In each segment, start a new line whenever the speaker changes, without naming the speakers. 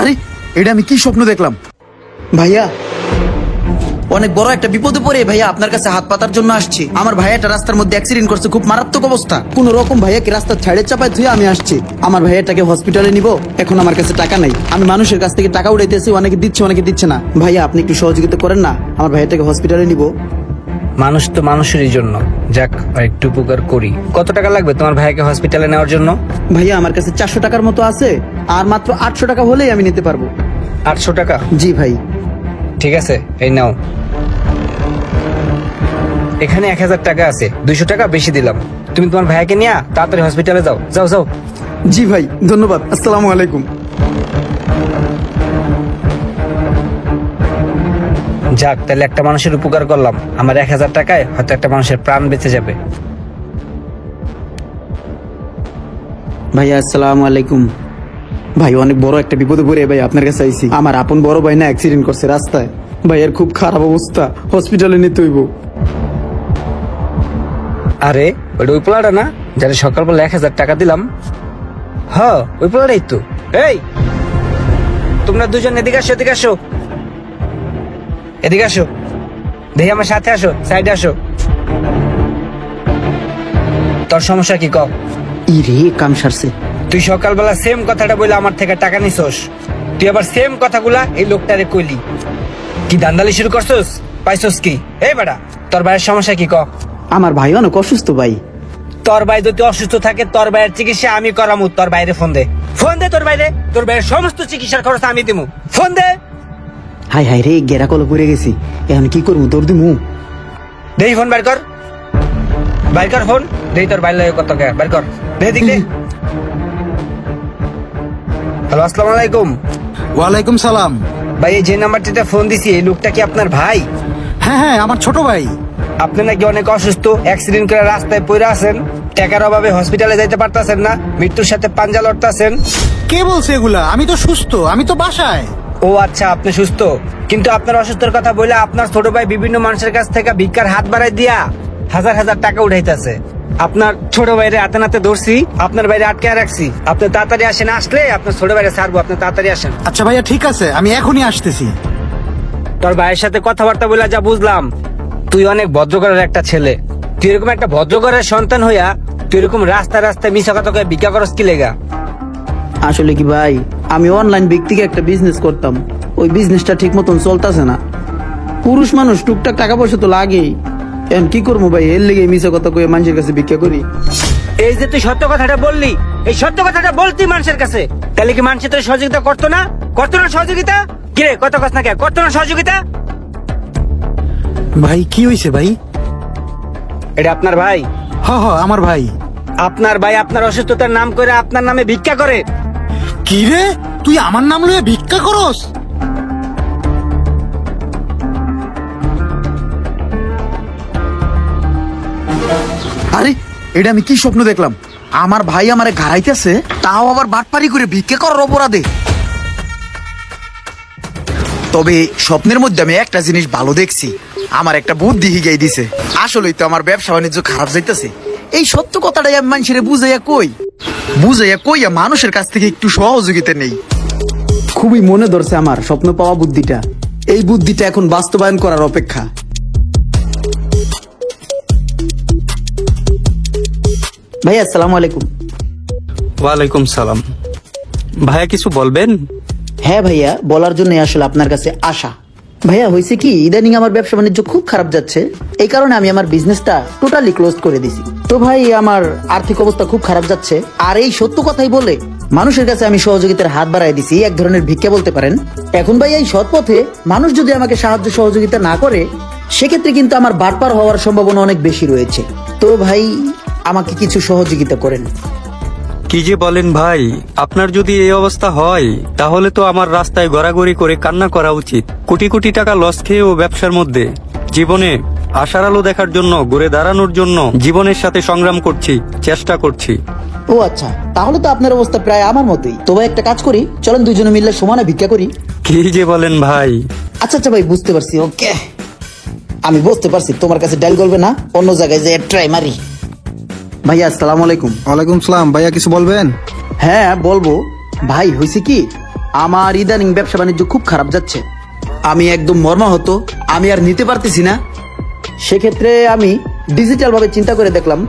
আরে এটা আমি কি স্বপ্ন দেখলাম? ভাইয়া অনেক বড় একটা বিপদে পড়ে ভাইয়া আপনার কাছে হাত পাতার জন্য আসছি। আমার ভাইয়াটা রাস্তার মধ্যে অ্যাক্সিডেন্ট করছে, খুব মারাত্মক অবস্থা। কোন রকম ভাইয়াকে রাস্তার ছাড়ে চাপায় ধুয়ে আমি আসছি। আমার ভাইয়াটাকে হসপিটালে নিব, এখন আমার কাছে টাকা নাই। আমি মানুষের কাছ থেকে টাকা উঠাইতেছি, অনেকে দিচ্ছে অনেকে দিচ্ছে না। ভাইয়া আপনি একটু সহযোগিতা করেন না, আমার ভাইয়াটাকে হসপিটালে নিব।
মানুষ তো মানুষেরই জন্য, যাক একটু উপকার করি। কত টাকা লাগবে তোমার ভাইকে হসপিটালে নেওয়ার জন্য?
ভাইয়া আমার কাছে 400 টাকার মতো আছে, আর মাত্র 800 টাকা হলেই আমি নিতে পারবো।
800 টাকা?
জি ভাই।
ঠিক আছে, এই নাও। এখানে 1000 টাকা আছে, 200 টাকা বেশি দিলাম। তুমি তোমার ভাইকে নিয়ে তাড়াতাড়ি হসপিটালে যাও, যাও যাও।
জি ভাই, ধন্যবাদ। আসসালামু আলাইকুম।
যাক, তাহলে একটা মানুষের উপকার করলাম। আমার 1000 টাকায় হয়তো একটা মানুষের প্রাণ বেঁচে যাবে।
ভাইয়া আসসালামু আলাইকুম। ভাই অনেক বড় একটা বিপদে পড়ে ভাই আপনার কাছে আইছি। আমার আপন বড় ভাই না অ্যাক্সিডেন্ট করছে রাস্তায়। ভাইয়ের খুব খারাপ অবস্থা, হসপিটালে নিতে হইব।
আরে ওই পোলাটা না, যারা সকালবেলা 1000 টাকা দিলাম? হ্যাঁ ওই পোলাটাই তো। এই তোমরা দুজন এদিকে আসো, এদিকে আসো, এদিকে আসো। দেখি আমার সাথে আসো, সাইডে আসো। তোর সমস্যা কি ক?
ইরে কাম সারছে।
তুই সকালবেলা সেম কথাটা বলে আমার থেকে টাকা নিছস। তুই আবার সেম কথাগুলা এই লোকটারে কইলি। কি দান্দালি শুরু করছস? পাইছস কি? এই বেটা, তোর ভাইয়ের সমস্যা কি ক?
আমার ভাই অনেক অসুস্থ ভাই।
তোর ভাই যদি অসুস্থ থাকে, তোর ভাইয়ের চিকিৎসা আমি করামু। তোর বাইরে ফোন দে, ফোন দে তোর বাইরে। তোর ভাইয়ের সমস্ত চিকিৎসার খরচ আমি দিমু। ফোন দে।
হাই হাই রে, গেরা কলে পড়ে গেছি, এখন কি করবো? তোর দিমু।
দেই ফোন বাইর কর, বাইর কর ফোন। দেই তোর বাইর লাগে কত টাকা, বাইর কর। দে দিক দে। হ্যালো, আসসালামু আলাইকুম।
ওয়ালাইকুম সালাম।
ভাই এই যে নাম্বারটিতে ফোন দিছি, এই লোকটা কি আপনার ভাই?
হ্যাঁ হ্যাঁ, আমার ছোট ভাই।
আপনি নাকি অনেক অসুস্থ, অ্যাক্সিডেন্ট করে রাস্তায় পড়ে আছেন, টাকার অভাবে হসপিটালে যাইতে পারতাছেন না, মৃত্যুর সাথে পাঞ্জা লড়তাছেন।
কে বলছে এগুলা? আমি তো সুস্থ, আমি তো বাসায়।
ও আচ্ছা, আপনি সুস্থ, কিন্তু আপনার অসুস্থের কথা বলে আপনার ছোট ভাই বিভিন্ন মানুষের কাছ থেকে ভিক্ষার হাত বাড়াই দিয়া হাজার হাজার টাকা উঠাইতেছে। আপনার ছোট ভাইরে হাতে নাতে ধরছি, আপনার বাইরে আটকে রাখছি। আপনি তাড়াতাড়ি আসেন, আসলে আপনার ছোট ভাইরে ছাড়বো। আপনি তাড়াতাড়ি আসেন।
আচ্ছা ভাইয়া, ঠিক আছে, আমি এখনই আসতেছি।
তোর ভাইয়ের সাথে কথাবার্তা বলে যা বুঝলাম, তুই অনেক ভদ্রঘরের একটা ছেলে। তুই এরকম একটা ভদ্রঘরের সন্তান হইয়া তুই এরকম রাস্তায় রাস্তায় মিশা কথা কয়ে ভিক্ষা করস কি লেগা?
আসলে কি ভাই, আমি অনলাইন ব্যক্তিকে একটা বিজনেস করতাম, ওই বিজনেসটা ঠিক মতন চলতেছে না। পুরুষ মানুষ টুকটাক টাকা পয়সা তো লাগেই, এখন কি করবো ভাই? এর লেগে মিশা কথা কয়ে মানুষের কাছে ভিক্ষা করি।
এই যে তুই সত্য কথাটা বললি, এই সত্য কথাটা বলতি মানুষের কাছে, তাহলে কি মানুষ তোর সহযোগিতা করতো না? করতো না সহযোগিতা? কিরে কত কথা না কে করতো না সহযোগিতা?
ভাই কি হয়েছে ভাই?
এটা আপনার ভাই?
হ হ, আমার ভাই।
আপনার ভাই আপনার অসুস্থতার নাম করে আপনার নামে ভিক্ষা করে?
কি রে, তুই আমার নাম লইয়া ভিক্ষা করস?
আরে এটা আমি কি স্বপ্ন দেখলাম? আমার ভাই আমারে ঘাড়াইতেছে, তাও আবার বাটপারি করে ভিক্ষা করার অপরাধে। তবে স্বপ্নের মধ্যে আমি একটা জিনিস ভালো দেখছি, আমার একটা বুদ্ধি হিগাই দিছে। আসলেই তো আমার ব্যবসা বাণিজ্য খারাপ যাইতেছে। এই সত্য কথাটাই আমি মানুষের বুঝাইয়া কইয়া মানুষের কাছ থেকে একটু সহযোগিতা নেই। খুবই মনে ধরছে আমার স্বপ্ন পাওয়া বুদ্ধিটা। এই বুদ্ধিটা এখন বাস্তবায়ন করার অপেক্ষা। ভাইয়া আসসালামু আলাইকুম।
ওয়ালাইকুম সালাম। ভাইয়া কিছু বলবেন?
হ্যাঁ ভাইয়া, বলার জন্য আসলে আপনার কাছে আসা। ভাইয়া হয়েছে কি, ইদানিং আমার ব্যবসা বাণিজ্য খুব খারাপ যাচ্ছে, এই কারণে আমি আমার বিজনেসটা টোটালি ক্লোজ করে দিছি। তো ভাই আমার আর্থিক অবস্থা খুব খারাপ যাচ্ছে, আর এই সত্য কথাই বলে মানুষের কাছে আমি সহযোগিতার হাত বাড়াই দিছি, এক ধরনের ভিক্ষা বলতে পারেন। এখন ভাই এই সৎ পথে মানুষ যদি আমাকে সাহায্য সহযোগিতা না করে, সেক্ষেত্রে কিন্তু আমার বাটপার হওয়ার সম্ভাবনা অনেক বেশি রয়েছে। তো ভাই আমাকে কিছু সহযোগিতা করেন।
কি যে বলেন ভাই, আপনার যদি এই অবস্থা হয় তাহলে তো আমার রাস্তায় গড়াগড়ি করে কান্না করা উচিত। কোটি কোটি টাকা লস খেয়েও ব্যবসার মধ্যে জীবনে আশার আলো দেখার জন্য, ঘুরে দাঁড়ানোর জন্য জীবনের সাথে সংগ্রাম করছি, চেষ্টা করছি।
ও আচ্ছা, তাহলে তো আপনার অবস্থা প্রায় আমার মতোই। তো ভাই একটা কাজ করি, চলেন দুজনে মিলে সমানে ভিক্ষা করি।
কি যে বলেন ভাই।
আচ্ছা আচ্ছা ভাই, বুঝতে পারছি। ওকে, আমি বুঝতে পারছি তোমার কাছে ডাইল করবে না, অন্য জায়গায় যে ট্রাই মারি। ভাইয়া আসসালামু আলাইকুম।
ওয়ালাইকুম সালাম। ভাইয়া কিছু বলবেন?
হ্যাঁ বলবো। ভাই হয়েছে কি, আমার ইদানিং ব্যবসা বাণিজ্য খুব খারাপ যাচ্ছে। আমি একদম মর্মাহত, আমি আর নিতে পারতেছি না। সেক্ষেত্রে আমি ডিজিটাল ভাবে চিন্তা করে দেখলাম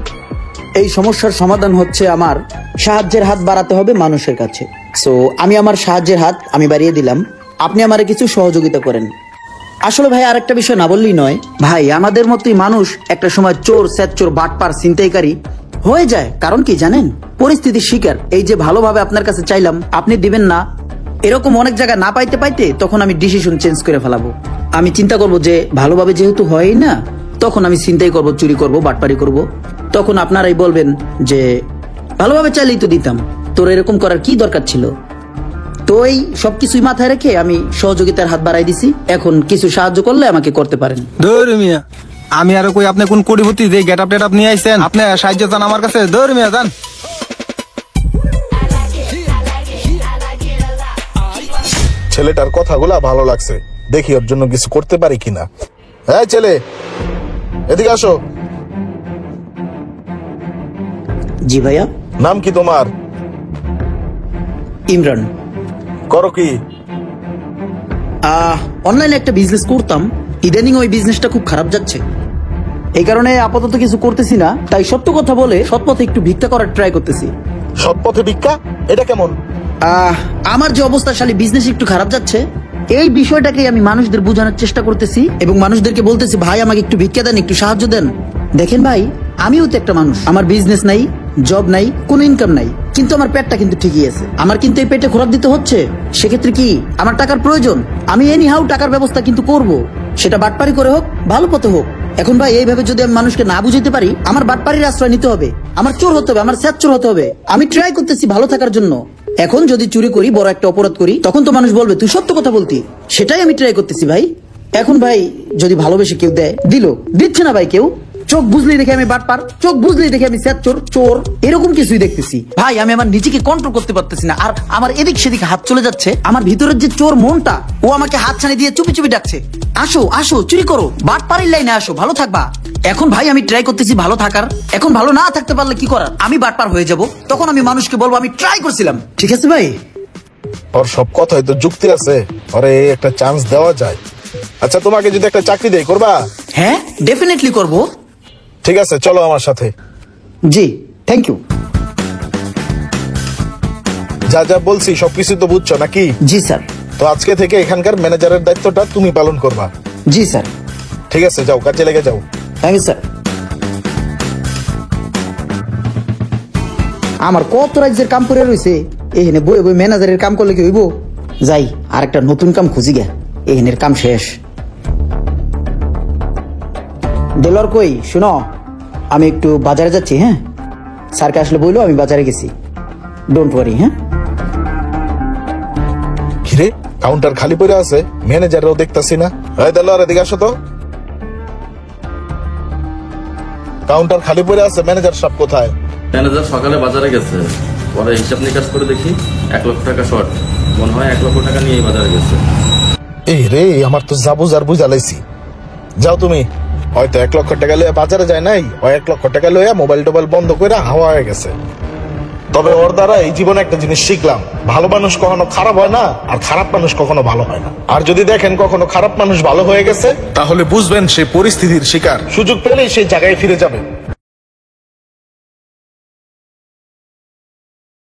এই সমস্যার সমাধান হচ্ছে আমার সাহায্যের হাত বাড়াতে হবে মানুষের কাছে। সো আমি আমার সাহায্যের হাত আমি বাড়িয়ে দিলাম, আপনি আমারে কিছু সহযোগিতা করেন। আসলে ভাই আরেকটা বিষয় না বললেই নয় ভাই, আমাদের মতোই মানুষ একটা সময় চোর, স্যাচ্চোর, বাটপার, ছিনতাইকারী হয়ে যায়। কারণ কি জানেন, পরিস্থিতির শিকার। এই যে ভালোভাবে আপনার কাছে চাইলাম, আপনি দিবেন না, এরকম অনেক জায়গায় না পাইতে পাইতে তখন আমি ডিসিশন চেঞ্জ করে ফেলাবো। আমি চিন্তা করব যে ভালোভাবে যেহেতু হয়ই না, তখন আমি ছিনতাই করব, চুরি করব, বাটপারি করব। তখন আপনারাই বলবেন যে ভালোভাবে চাইলেই তো দিতাম, তোর এরকম করার কি দরকার ছিল। তো এই সবকিছুই মাথায় রেখে আমি সহযোগিতার হাত বাড়াই দিছি। এখন কিছু সাহায্য করলে আমাকে করতে পারেন।
ধর মিয়া, আমি আর কই আপনি কোন কোটিপতি যে গেট আপ টেট আপ নিয়ে আইছেন, আপনি সাহায্য চান আমার কাছে? ধর মিয়া যান।
ছেলেটার কথাগুলা ভালো লাগছে, দেখি ওর জন্য কিছু করতে পারি কিনা। হ্যাঁ ছেলে, এদিকে আসো।
জি ভাইয়া।
নাম কি তোমার?
ইমরান।
করো কি?
অনলাইনে একটা বিজনেস করতাম, ইদানিং ওই বিজনেসটা খুব খারাপ যাচ্ছে। এই কারণে আপাতত কিছু করতেছি না, তাই সত্য কথা বলে সৎপথে একটু ভিক্ষা করার ট্রাই করতেছি।
সৎ পথে ভিক্ষা? এটা কেমন?
আমার যে অবস্থা, শালী বিজনেস একটু খারাপ যাচ্ছে, এই বিষয়টাকে আমি মানুষদের বোঝানোর চেষ্টা করতেছি এবং মানুষদেরকে বলতেছি ভাই আমাকে একটু ভিক্ষা দেন, একটু সাহায্য দেন। দেখেন ভাই, আমিও তো একটা মানুষ, আমার বিজনেস নাই, জব নাই, কোনো ইনকাম নাই, কিন্তু আমার পেটটা কিন্তু ঠিকই আছে। আমার কিন্তু এই পেটে খোরাক দিতে হচ্ছে। সেক্ষেত্রে কি আমার টাকার প্রয়োজন? আমি এনি হাউ টাকার ব্যবস্থা কিন্তু করব, সেটা বাটপারি করে হোক, ভালো পথে হোক। এখন ভাই এইভাবে যদি আমি মানুষকে না বুঝাইতে পারি, আমার বাটপারির আশ্রয় নিতে হবে, আমার চোর হতে হবে, আমার স্যাচ্চোর হতে হবে। আমি ট্রাই করতেছি ভালো থাকার জন্য। এখন যদি চুরি করি, বড় একটা অপরাধ করি, তখন তো মানুষ বলবে তুই সত্য কথা বলতি। সেটাই আমি ট্রাই করতেছি ভাই। এখন ভাই যদি ভালোবেসে কেউ দেয়, দিল, দিচ্ছে না ভাই কেউ, চোখ বুঝলেই দেখে আমি বাটপার, চোখ বুঝলেই দেখে আমি স্যাচ্চোর, চোর, এরকম কিছুই দেখতেছি ভাই। আমি আমার নিজেকে কন্ট্রোল করতে পারতেছি না, আর আমার এদিক সেদিক হাত চলে যাচ্ছে। আমার ভিতরের যে চোর মনটা, ও আমাকে হাত ছানি দিয়ে চুপি চুপি ডাকছে, আসো আসো চুরি করো, বাটপারির লাইনে আসো, ভালো থাকবা। এখন ভাই আমি ট্রাই করতেছি ভালো থাকার। এখন ভালো না থাকতে পারলে কি করার, আমি বাটপার হয়ে যাব। তখন আমি মানুষকে বলবো আমি ট্রাই করছিলাম। ঠিক আছে ভাই?
ওর সব কথাই তো যুক্তি আছে, ওরে একটা চান্স দেওয়া যায়। আচ্ছা তোমাকে যদি একটা চাকরি দেয়, করবা?
হ্যাঁ, ডেফিনেটলি করবো।
ঠিক আছে, চলো আমার সাথে।
জি, থ্যাংক ইউ।
যা যা বলছি সবকিছু তো বুঝছো নাকি?
জি স্যার।
তো আজকে থেকে এখানকার ম্যানেজারের দায়িত্বটা তুমি পালন করবা।
জি স্যার।
ঠিক আছে, যাও, কাজে লেগে যাও।
Thank you sir. আমার কত রাজ্যের কাম করে রয়েছে, এখানে বই বই ম্যানেজারের কাম করলে কি হইব? যাই, আর একটা নতুন কাম খুঁজি গে, এখানের কাম শেষ। দেলোয়ার কই, শুনো, আমি একটু বাজারে যাচ্ছি। হ্যাঁ, স্যারকে আসলে বইলো আমি বাজারে গেছি, ডোন্ট ওয়ারি। হ্যাঁ।
কিরে, কাউন্টার খালি পড়ে আছে, ম্যানেজারও দেখতাছি না। এই দেলোয়ার, এদিকে আসো তো। কাউন্টার খালি পড়ে আছে, ম্যানেজার সব কোথায়?
ম্যানেজার সকালে বাজারে গেছে, পরে হিসাব নিকাশ করে দেখি 1 লক্ষ টাকা শর্ট, মনে হয় 1 লক্ষ টাকা নিয়ে বাজারে গেছে।
এই রে, আমার তো যা বুঝার বুঝালাইছি। যাও তুমি, হয়তো 1 লক্ষ টাকা লইয়া বাজারে যায় নাই, ওই 1 লক্ষ টাকা লইয়া মোবাইল টোবাইল বন্ধ করে হাওয়া হয়ে গেছে। তবে ওর দ্বারা এই জীবনে একটা জিনিস শিখলাম, ভালো মানুষ কখনো খারাপ হয় না, আর খারাপ মানুষ কখনো ভালো হয় না। আর যদি দেখেন কখনো খারাপ মানুষ ভালো হয়ে গেছে, তাহলে বুঝবেন সে পরিস্থিতির শিকার, সুযোগ পেলেই সেই জায়গায় ফিরে যাবে।